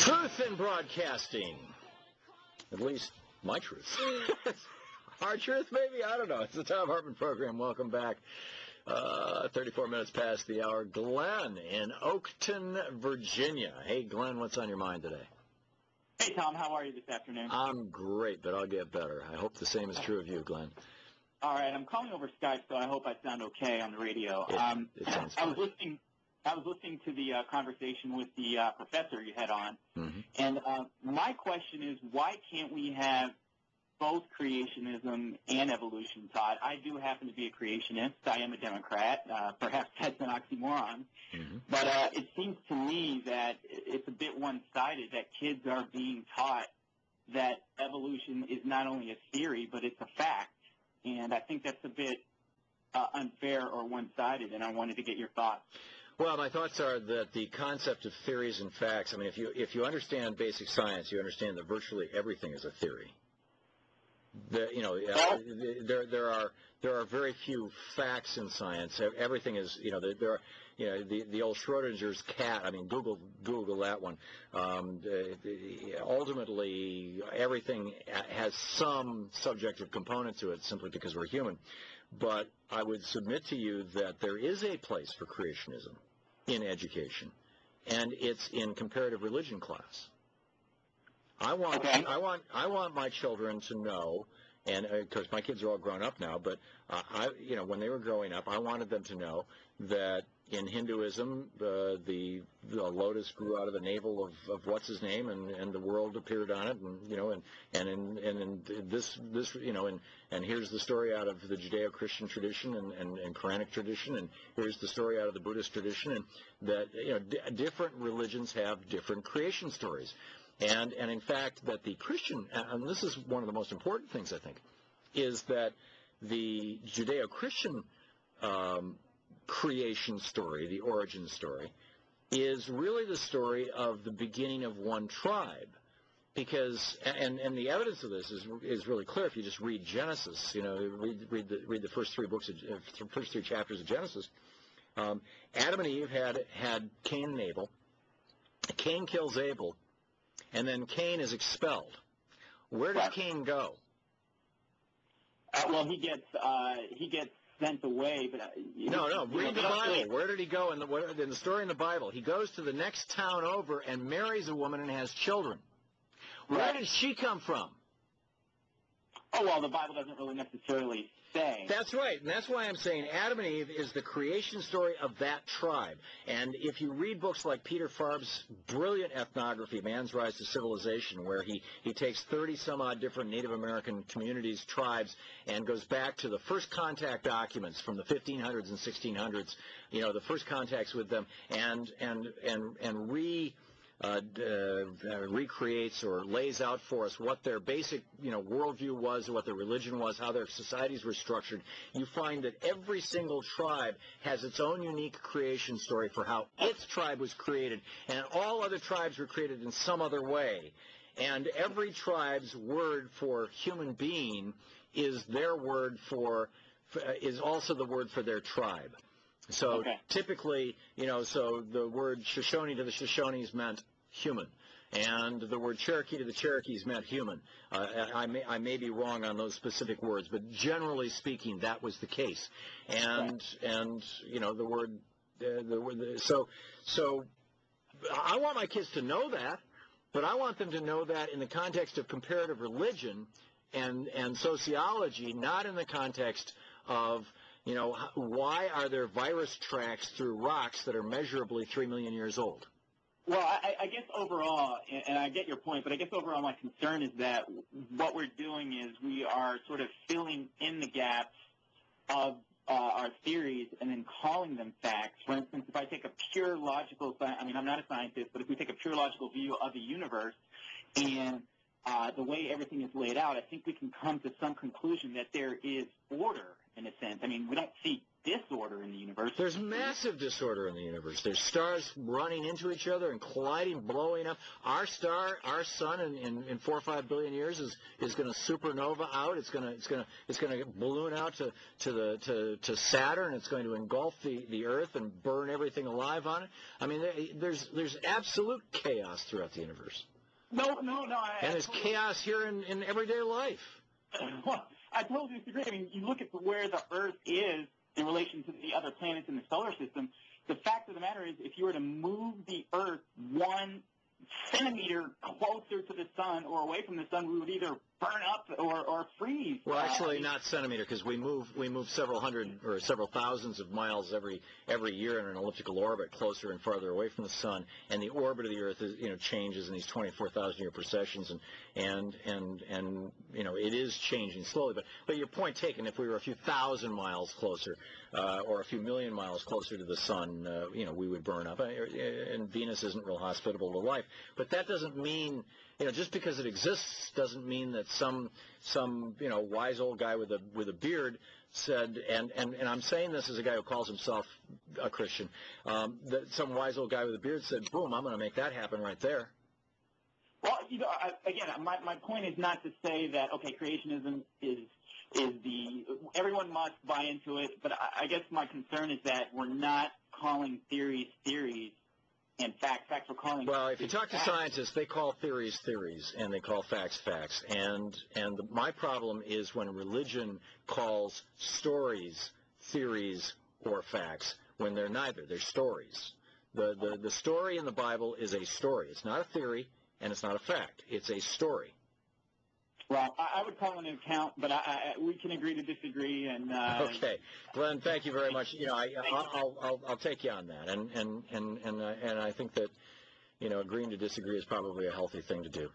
Truth in broadcasting. At least my truth. Our truth, maybe? I don't know. It's the Thom Hartmann program. Welcome back. 34 minutes past the hour. Glenn in Oakton, Virginia. Hey, Glenn, what's on your mind today? Hey, Tom. How are you this afternoon? I'm great, but I'll get better. I hope the same is true of you, Glenn. All right. I'm calling over Skype, so I hope I sound okay on the radio. It sounds fine. I was listening to the conversation with the professor you had on, and my question is, why can't we have both creationism and evolution taught? I do happen to be a creationist. I am a Democrat. Perhaps that's an oxymoron. But it seems to me that it's a bit one-sided, that kids are being taught that evolution is not only a theory, but it's a fact. And I think that's a bit unfair or one-sided, and I wanted to get your thoughts. Well, my thoughts are that the concept of theories and facts, I mean, if you understand basic science, you understand that virtually everything is a theory. There are very few facts in science. Everything is, the old Schrodinger's cat. I mean, Google that one. Ultimately, everything has some subjective component to it, simply because we're human. But I would submit to you that there is a place for creationism in education, and it's in comparative religion class. I want my children to know, and of course my kids are all grown up now, but when they were growing up, I wanted them to know that in Hinduism, the lotus grew out of the navel of what's his name, and the world appeared on it, and here's the story out of the Judeo-Christian tradition and Quranic tradition, and here's the story out of the Buddhist tradition, and that different religions have different creation stories. And in fact, that the Christian, and this is one of the most important things, I think, is that the Judeo-Christian creation story, the origin story, is really the story of the beginning of one tribe. Because, and the evidence of this is really clear if you just read Genesis, read the first three chapters of Genesis. Adam and Eve had Cain and Abel. Cain kills Abel. And then Cain is expelled. Where does Cain go? Well, he gets sent away. But no. Read the Bible. Where did he go in the story in the Bible? He goes to the next town over and marries a woman and has children. Where did she come from? Oh, well, the Bible doesn't really necessarily say. That's right, and that's why I'm saying Adam and Eve is the creation story of that tribe. And if you read books like Peter Farb's brilliant ethnography, Man's Rise to Civilization, where he takes 30-some-odd different Native American communities, tribes, and goes back to the first contact documents from the 1500s and 1600s, the first contacts with them, and recreates or lays out for us what their basic, worldview was, what their religion was, how their societies were structured, you find that every single tribe has its own unique creation story for how its tribe was created, and all other tribes were created in some other way. And every tribe's word for human being is their word is also the word for their tribe. So typically, so the word Shoshone to the Shoshones meant human, and the word Cherokee to the Cherokees meant human. I may be wrong on those specific words, but generally speaking, that was the case. And so I want my kids to know that, but I want them to know that in the context of comparative religion and sociology, not in the context of why are there virus tracks through rocks that are measurably 3 million years old? Well, I guess overall, and I get your point, but I guess overall my concern is that what we're doing is we are sort of filling in the gaps of our theories and then calling them facts. For instance, if I take a pure logical, I'm not a scientist, but if we take a pure logical view of the universe and the way everything is laid out, I think we can come to some conclusion that there is order, in a sense. I mean, we don't see disorder in the universe. There's massive disorder in the universe. There's stars running into each other and colliding, blowing up. Our star, our sun, in 4 or 5 billion years is going to supernova out. It's going to balloon out to Saturn. It's going to engulf the Earth and burn everything alive on it. I mean, there's absolute chaos throughout the universe. No. And there's chaos here in everyday life. Well, I totally disagree. I mean, you look at where the Earth is in relation to the other planets in the solar system. The fact of the matter is, if you were to move the Earth 1 centimeter closer to the sun or away from the sun, we would either burn up or freeze. Well, actually, not centimeter, because we move several hundred or several thousands of miles every year in an elliptical orbit, closer and farther away from the sun, and the orbit of the Earth changes in these 24,000-year precessions, and it is changing slowly. But your point taken. If we were a few thousand miles closer, or a few million miles closer to the sun, we would burn up. And Venus isn't real hospitable to life. But that doesn't mean, just because it exists doesn't mean that some wise old guy with a beard said, and I'm saying this as a guy who calls himself a Christian, that some wise old guy with a beard said, boom, I'm going to make that happen right there. Well, again, my point is not to say that, okay, creationism is everyone must buy into it, but I guess my concern is that we're not calling theories and facts we're calling. Well, if you talk to scientists, they call theories theories, and they call facts facts. And my problem is when religion calls stories theories or facts, when they're neither. They're stories. The story in the Bible is a story. It's not a theory, and it's not a fact. It's a story. Well, I would call it an account, but we can agree to disagree. And okay, Glenn, thank you very much. I'll take you on that, and I think that agreeing to disagree is probably a healthy thing to do.